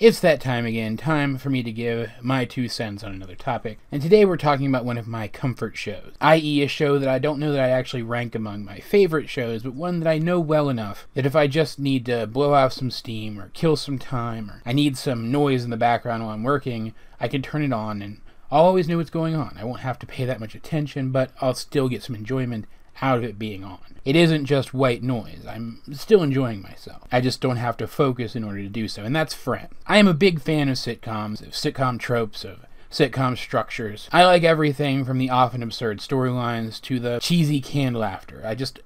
It's that time again, time for me to give my 2 cents on another topic, and today we're talking about one of my comfort shows, i.e. a show that I don't know that I actually rank among my favorite shows, but one that I know well enough that if I just need to blow off some steam or kill some time, or I need some noise in the background while I'm working, I can turn it on and I'll always know what's going on. I won't have to pay that much attention, but I'll still get some enjoyment out of it being on. It isn't just white noise. I'm still enjoying myself. I just don't have to focus in order to do so, and that's Friends. I am a big fan of sitcoms, of sitcom tropes, of sitcom structures. I like everything from the often absurd storylines to the cheesy canned laughter.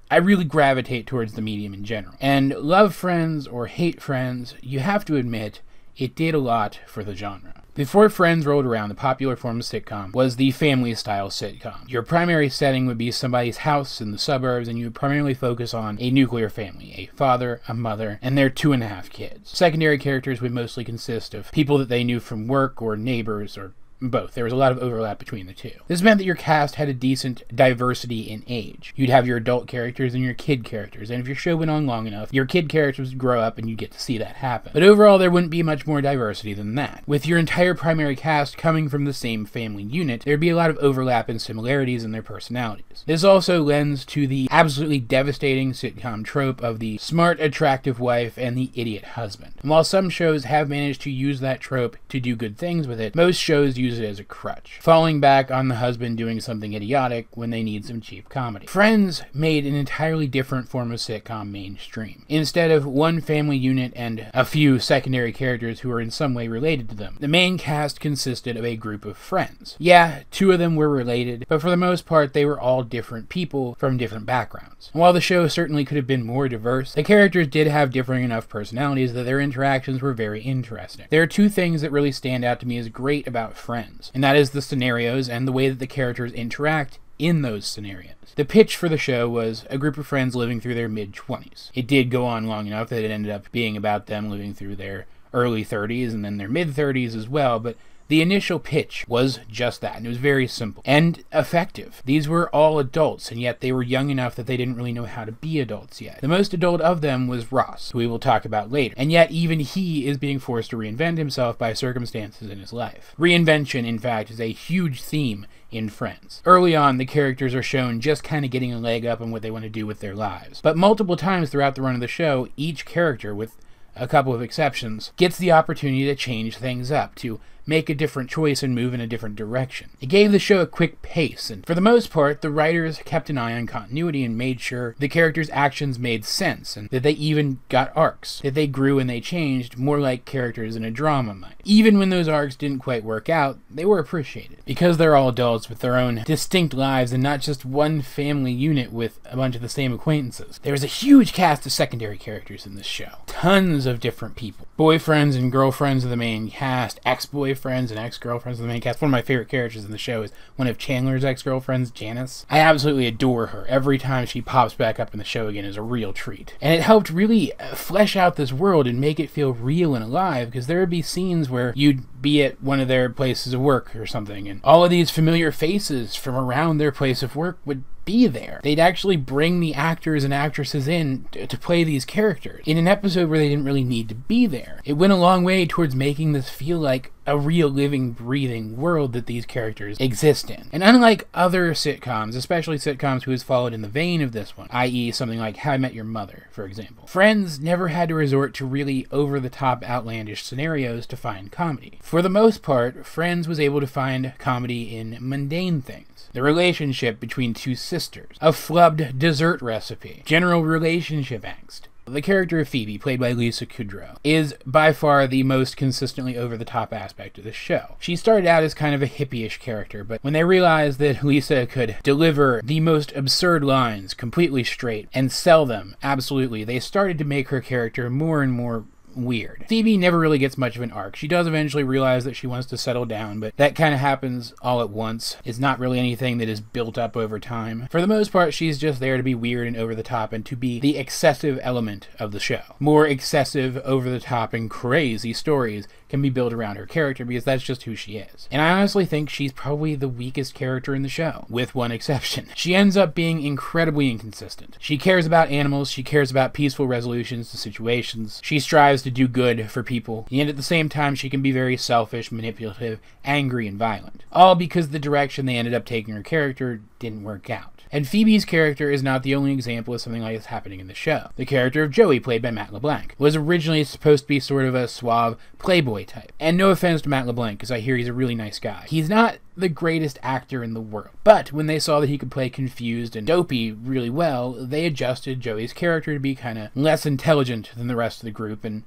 I really gravitate towards the medium in general. And love Friends or hate Friends, you have to admit, it did a lot for the genre. Before Friends rolled around, the popular form of sitcom was the family-style sitcom. Your primary setting would be somebody's house in the suburbs, and you would primarily focus on a nuclear family, a father, a mother, and their 2.5 kids. Secondary characters would mostly consist of people that they knew from work or neighbors or both. There was a lot of overlap between the two. This meant that your cast had a decent diversity in age. You'd have your adult characters and your kid characters, and if your show went on long enough, your kid characters would grow up and you'd get to see that happen. But overall, there wouldn't be much more diversity than that. With your entire primary cast coming from the same family unit, there'd be a lot of overlap and similarities in their personalities. This also lends to the absolutely devastating sitcom trope of the smart, attractive wife and the idiot husband. And while some shows have managed to use that trope to do good things with it, most shows use it as a crutch, falling back on the husband doing something idiotic when they need some cheap comedy. Friends made an entirely different form of sitcom mainstream. Instead of one family unit and a few secondary characters who were in some way related to them, the main cast consisted of a group of friends. Yeah, 2 of them were related, but for the most part they were all different people from different backgrounds. And while the show certainly could have been more diverse, the characters did have differing enough personalities that their interactions were very interesting. There are 2 things that really stand out to me as great about Friends, and that is the scenarios and the way that the characters interact in those scenarios. The pitch for the show was a group of friends living through their mid-20s. It did go on long enough that it ended up being about them living through their early 30s and then their mid-30s as well, but the initial pitch was just that, and it was very simple and effective. These were all adults, and yet they were young enough that they didn't really know how to be adults yet. The most adult of them was Ross, who we will talk about later, and yet even he is being forced to reinvent himself by circumstances in his life. Reinvention, in fact, is a huge theme in Friends. Early on, the characters are shown just kind of getting a leg up on what they want to do with their lives. But multiple times throughout the run of the show, each character, with a couple of exceptions, gets the opportunity to change things up, to make a different choice and move in a different direction. It gave the show a quick pace, and for the most part, the writers kept an eye on continuity and made sure the characters' actions made sense, and that they even got arcs, that they grew and they changed more like characters in a drama might. Even when those arcs didn't quite work out, they were appreciated. Because they're all adults with their own distinct lives and not just one family unit with a bunch of the same acquaintances, there was a huge cast of secondary characters in this show. Tons of different people. Boyfriends and girlfriends of the main cast, ex-boyfriends and ex-girlfriends of the main cast. One of my favorite characters in the show is one of Chandler's ex-girlfriends, Janice. I absolutely adore her. Every time she pops back up in the show again is a real treat. And it helped really flesh out this world and make it feel real and alive, because there would be scenes where you'd be at one of their places of work or something, and all of these familiar faces from around their place of work would be there. They'd actually bring the actors and actresses in to play these characters in an episode where they didn't really need to be there. It went a long way towards making this feel like a real living, breathing world that these characters exist in. And unlike other sitcoms, especially sitcoms who has followed in the vein of this one, i.e. something like How I Met Your Mother, for example, Friends never had to resort to really over-the-top outlandish scenarios to find comedy. For the most part, Friends was able to find comedy in mundane things. The relationship between 2 sisters, a flubbed dessert recipe, general relationship angst. The character of Phoebe, played by Lisa Kudrow, is by far the most consistently over-the-top aspect of the show. She started out as kind of a hippie-ish character, but when they realized that Lisa could deliver the most absurd lines completely straight and sell them absolutely, they started to make her character more and more weird. Phoebe never really gets much of an arc. She does eventually realize that she wants to settle down, but that kind of happens all at once. It's not really anything that is built up over time. For the most part, she's just there to be weird and over the top and to be the excessive element of the show. More excessive, over the top, and crazy stories can be built around her character because that's just who she is. And I honestly think she's probably the weakest character in the show, with one exception. She ends up being incredibly inconsistent. She cares about animals, she cares about peaceful resolutions to situations, she strives to to do good for people, and at the same time she can be very selfish, manipulative, angry, and violent. All because the direction they ended up taking her character didn't work out. And Phoebe's character is not the only example of something like this happening in the show. The character of Joey, played by Matt LeBlanc, was originally supposed to be sort of a suave playboy type. And no offense to Matt LeBlanc, because I hear he's a really nice guy. He's not the greatest actor in the world. But when they saw that he could play confused and dopey really well, they adjusted Joey's character to be kind of less intelligent than the rest of the group and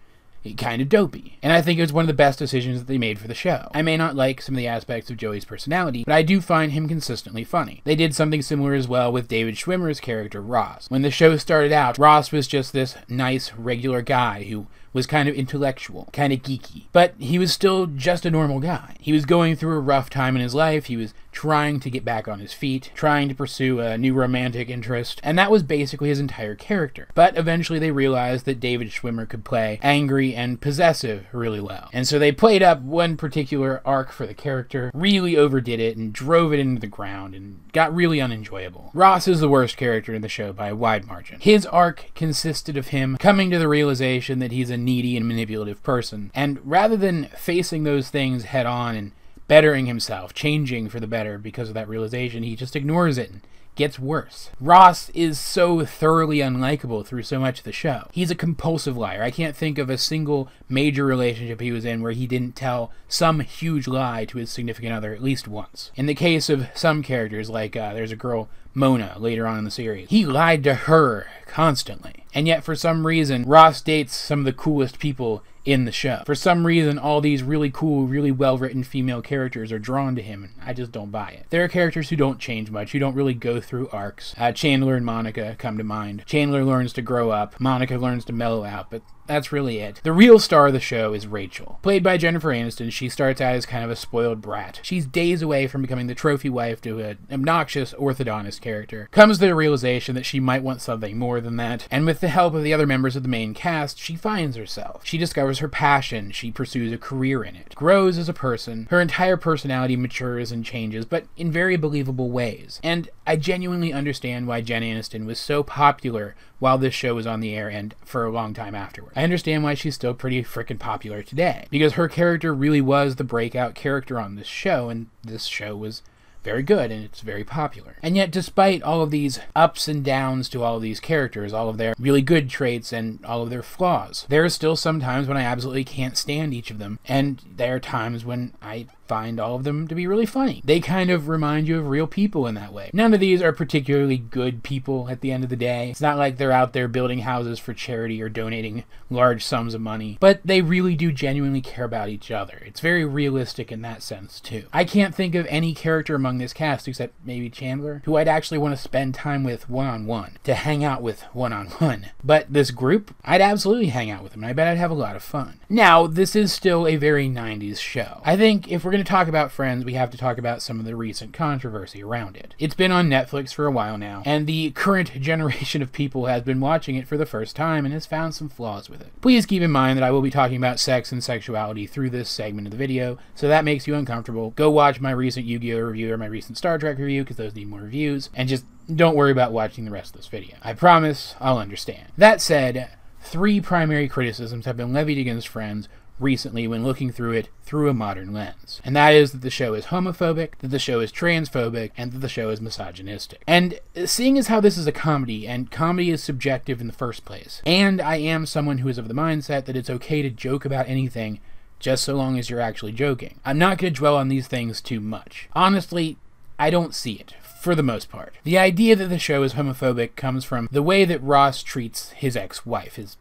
kind of dopey. And I think it was one of the best decisions that they made for the show. I may not like some of the aspects of Joey's personality, but I do find him consistently funny. They did something similar as well with David Schwimmer's character, Ross. When the show started out, Ross was just this nice, regular guy who was kind of intellectual, kind of geeky, but he was still just a normal guy. He was going through a rough time in his life. He was trying to get back on his feet, trying to pursue a new romantic interest, and that was basically his entire character. But eventually they realized that David Schwimmer could play angry and possessive really well. And so they played up one particular arc for the character, really overdid it, and drove it into the ground, and got really unenjoyable. Ross is the worst character in the show by a wide margin. His arc consisted of him coming to the realization that he's a needy and manipulative person, and rather than facing those things head on and bettering himself, changing for the better because of that realization, he just ignores it and gets worse. Ross is so thoroughly unlikable through so much of the show. He's a compulsive liar. I can't think of a single major relationship he was in where he didn't tell some huge lie to his significant other at least once. In the case of some characters, like there's a girl, Mona, later on in the series, he lied to her constantly. And yet for some reason, Ross dates some of the coolest people in the show. For some reason, all these really cool, really well-written female characters are drawn to him, and I just don't buy it. There are characters who don't change much, who don't really go through arcs. Chandler and Monica come to mind. Chandler learns to grow up, Monica learns to mellow out, but that's really it. The real star of the show is Rachel. Played by Jennifer Aniston, she starts out as kind of a spoiled brat. She's days away from becoming the trophy wife to an obnoxious orthodontist character. Comes to the realization that she might want something more than that, and with the help of the other members of the main cast, she finds herself. She discovers her passion, she pursues a career in it, grows as a person, her entire personality matures and changes, but in very believable ways. And I genuinely understand why Jen Aniston was so popular while this show was on the air and for a long time afterward. I understand why she's still pretty frickin' popular today, because her character really was the breakout character on this show, and this show was very good, and it's very popular. And yet, despite all of these ups and downs to all of these characters, all of their really good traits and all of their flaws, there are still some times when I absolutely can't stand each of them, and there are times when I find all of them to be really funny. They kind of remind you of real people in that way. None of these are particularly good people at the end of the day. It's not like they're out there building houses for charity or donating large sums of money, but they really do genuinely care about each other. It's very realistic in that sense, too. I can't think of any character among this cast, except maybe Chandler, who I'd actually want to spend time with one-on-one, to hang out with one-on-one. But this group, I'd absolutely hang out with them, and I bet I'd have a lot of fun. Now, this is still a very 90s show. I think if we're going to talk about Friends, we have to talk about some of the recent controversy around it. It's been on Netflix for a while now, and the current generation of people has been watching it for the first time and has found some flaws with it. Please keep in mind that I will be talking about sex and sexuality through this segment of the video, so that makes you uncomfortable. Go watch my recent Yu-Gi-Oh! Review or my recent Star Trek review, because those need more reviews, and just don't worry about watching the rest of this video. I promise I'll understand. That said, 3 primary criticisms have been levied against Friends recently when looking through it through a modern lens. And that is that the show is homophobic, that the show is transphobic, and that the show is misogynistic. And seeing as how this is a comedy, and comedy is subjective in the first place, and I am someone who is of the mindset that it's okay to joke about anything just so long as you're actually joking, I'm not going to dwell on these things too much. Honestly, I don't see it, for the most part. The idea that the show is homophobic comes from the way that Ross treats his ex-wife, his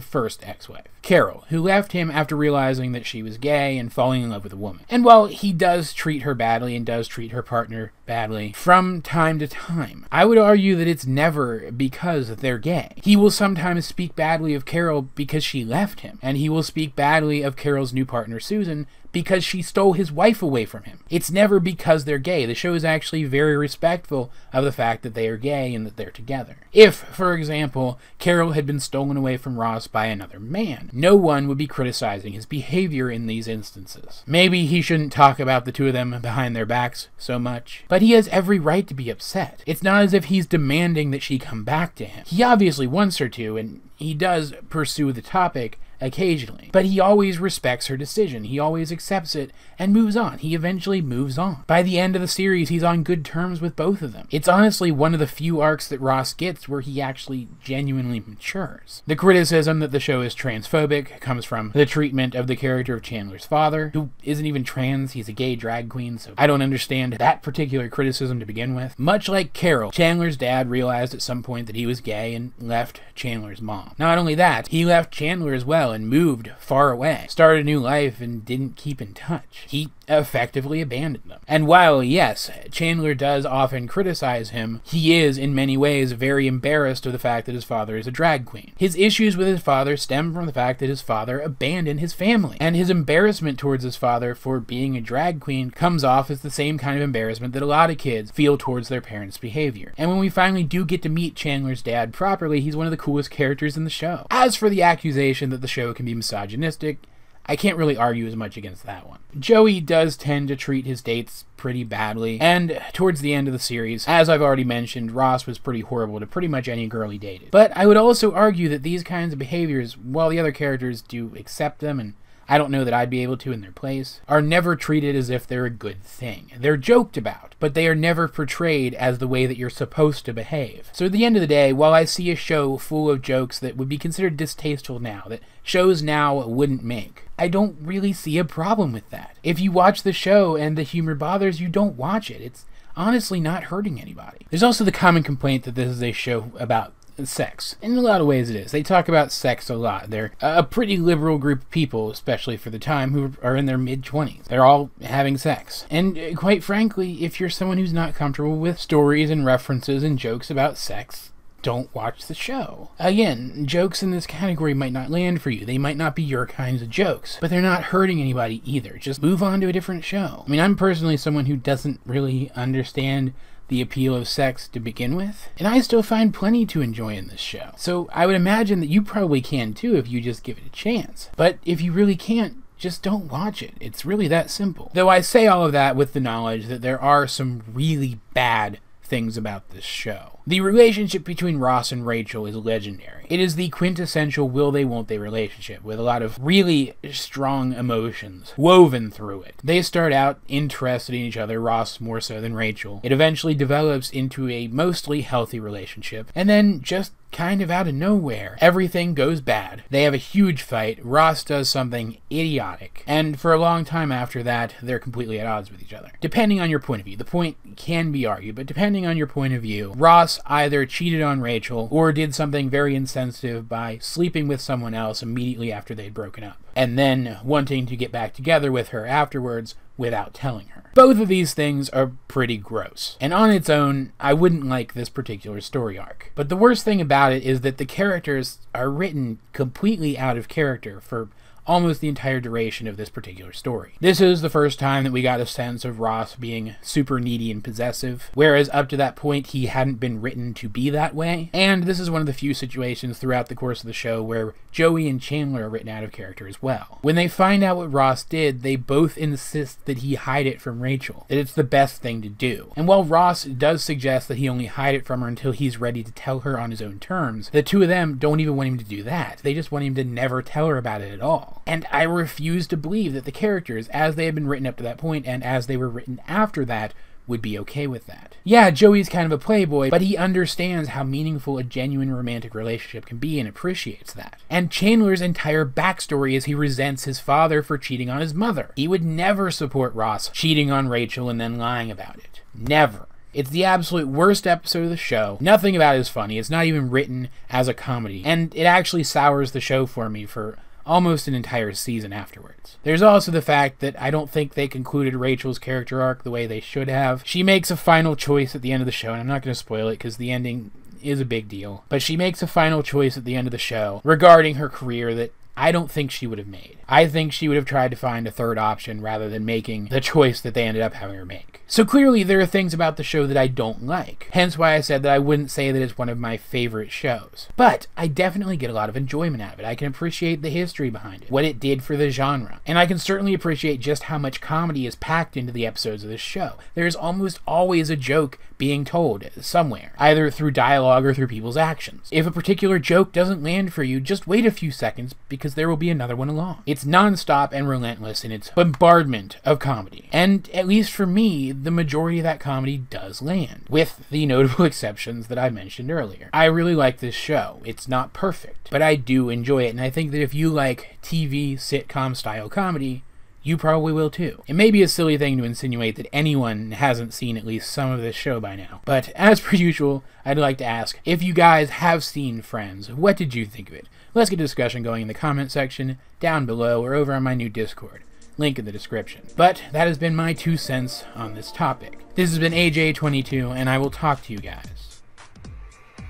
first ex-wife, Carol, who left him after realizing that she was gay and falling in love with a woman. And while he does treat her badly and does treat her partner badly from time to time, I would argue that it's never because they're gay. He will sometimes speak badly of Carol because she left him, and he will speak badly of Carol's new partner, Susan, because she stole his wife away from him. It's never because they're gay. The show is actually very respectful of the fact that they are gay and that they're together. If, for example, Carol had been stolen away from Ross by another man, no one would be criticizing his behavior in these instances. Maybe he shouldn't talk about the two of them behind their backs so much, but he has every right to be upset. It's not as if he's demanding that she come back to him. He obviously wants her to, and he does pursue the topic occasionally. But he always respects her decision. He always accepts it and moves on. He eventually moves on. By the end of the series, he's on good terms with both of them. It's honestly one of the few arcs that Ross gets where he actually genuinely matures. The criticism that the show is transphobic comes from the treatment of the character of Chandler's father, who isn't even trans. He's a gay drag queen, so I don't understand that particular criticism to begin with. Much like Carol, Chandler's dad realized at some point that he was gay and left Chandler's mom. Not only that, he left Chandler as well and moved far away, started a new life, and didn't keep in touch. He effectively abandoned them. And while, yes, Chandler does often criticize him, he is, in many ways, very embarrassed of the fact that his father is a drag queen. His issues with his father stem from the fact that his father abandoned his family, and his embarrassment towards his father for being a drag queen comes off as the same kind of embarrassment that a lot of kids feel towards their parents' behavior. And when we finally do get to meet Chandler's dad properly, he's one of the coolest characters in the show. As for the accusation that the show can be misogynistic, I can't really argue as much against that one. Joey does tend to treat his dates pretty badly, and towards the end of the series, as I've already mentioned, Ross was pretty horrible to pretty much any girl he dated. But I would also argue that these kinds of behaviors, while the other characters do accept them, and I don't know that I'd be able to in their place, are never treated as if they're a good thing. They're joked about, but they are never portrayed as the way that you're supposed to behave. So at the end of the day, while I see a show full of jokes that would be considered distasteful now, that shows now wouldn't make, I don't really see a problem with that. If you watch the show and the humor bothers you, don't watch it. It's honestly not hurting anybody. There's also the common complaint that this is a show about sex. In a lot of ways it is. They talk about sex a lot. They're a pretty liberal group of people, especially for the time, who are in their mid-20s. They're all having sex. And quite frankly, if you're someone who's not comfortable with stories and references and jokes about sex, don't watch the show. Again, jokes in this category might not land for you. They might not be your kinds of jokes, but they're not hurting anybody either. Just move on to a different show. I mean, I'm personally someone who doesn't really understand the appeal of sex to begin with, and I still find plenty to enjoy in this show. So I would imagine that you probably can too if you just give it a chance. But if you really can't, just don't watch it. It's really that simple. Though I say all of that with the knowledge that there are some really bad things about this show. The relationship between Ross and Rachel is legendary. It is the quintessential will they won't they relationship with a lot of really strong emotions woven through it. They start out interested in each other, Ross more so than Rachel. It eventually develops into a mostly healthy relationship, and then just kind of out of nowhere, everything goes bad. They have a huge fight, Ross does something idiotic, and for a long time after that, they're completely at odds with each other. Depending on your point of view, the point can be argued, but depending on your point of view, Ross either cheated on Rachel or did something very insensitive by sleeping with someone else immediately after they'd broken up, and then wanting to get back together with her afterwards without telling her. Both of these things are pretty gross, and on its own, I wouldn't like this particular story arc. But the worst thing about it is that the characters are written completely out of character for almost the entire duration of this particular story. This is the first time that we got a sense of Ross being super needy and possessive, whereas up to that point he hadn't been written to be that way, and this is one of the few situations throughout the course of the show where Joey and Chandler are written out of character as well. When they find out what Ross did, they both insist that he hide it from Rachel, that it's the best thing to do. And while Ross does suggest that he only hide it from her until he's ready to tell her on his own terms, the two of them don't even want him to do that. They just want him to never tell her about it at all. And I refuse to believe that the characters, as they had been written up to that point and as they were written after that, would be okay with that. Yeah, Joey's kind of a playboy, but he understands how meaningful a genuine romantic relationship can be and appreciates that. And Chandler's entire backstory is he resents his father for cheating on his mother. He would never support Ross cheating on Rachel and then lying about it. Never. It's the absolute worst episode of the show. Nothing about it is funny. It's not even written as a comedy. And it actually sours the show for me for almost an entire season afterwards. There's also the fact that I don't think they concluded Rachel's character arc the way they should have. She makes a final choice at the end of the show, and I'm not going to spoil it because the ending is a big deal, but she makes a final choice at the end of the show regarding her career that I don't think she would have made. I think she would have tried to find a third option rather than making the choice that they ended up having her make. So clearly there are things about the show that I don't like, hence why I said that I wouldn't say that it's one of my favorite shows. But I definitely get a lot of enjoyment out of it. I can appreciate the history behind it, what it did for the genre, and I can certainly appreciate just how much comedy is packed into the episodes of this show. There's almost always a joke being told somewhere, either through dialogue or through people's actions. If a particular joke doesn't land for you, just wait a few seconds because there will be another one along. It's non-stop and relentless in its bombardment of comedy, and at least for me, the majority of that comedy does land, with the notable exceptions that I mentioned earlier. I really like this show. It's not perfect, but I do enjoy it, and I think that if you like TV sitcom style comedy, you probably will too. It may be a silly thing to insinuate that anyone hasn't seen at least some of this show by now, but as per usual, I'd like to ask, if you guys have seen Friends, what did you think of it? Let's get a discussion going in the comment section, down below, or over on my new Discord. Link in the description. But that has been my 2 cents on this topic. This has been AJ22, and I will talk to you guys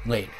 later.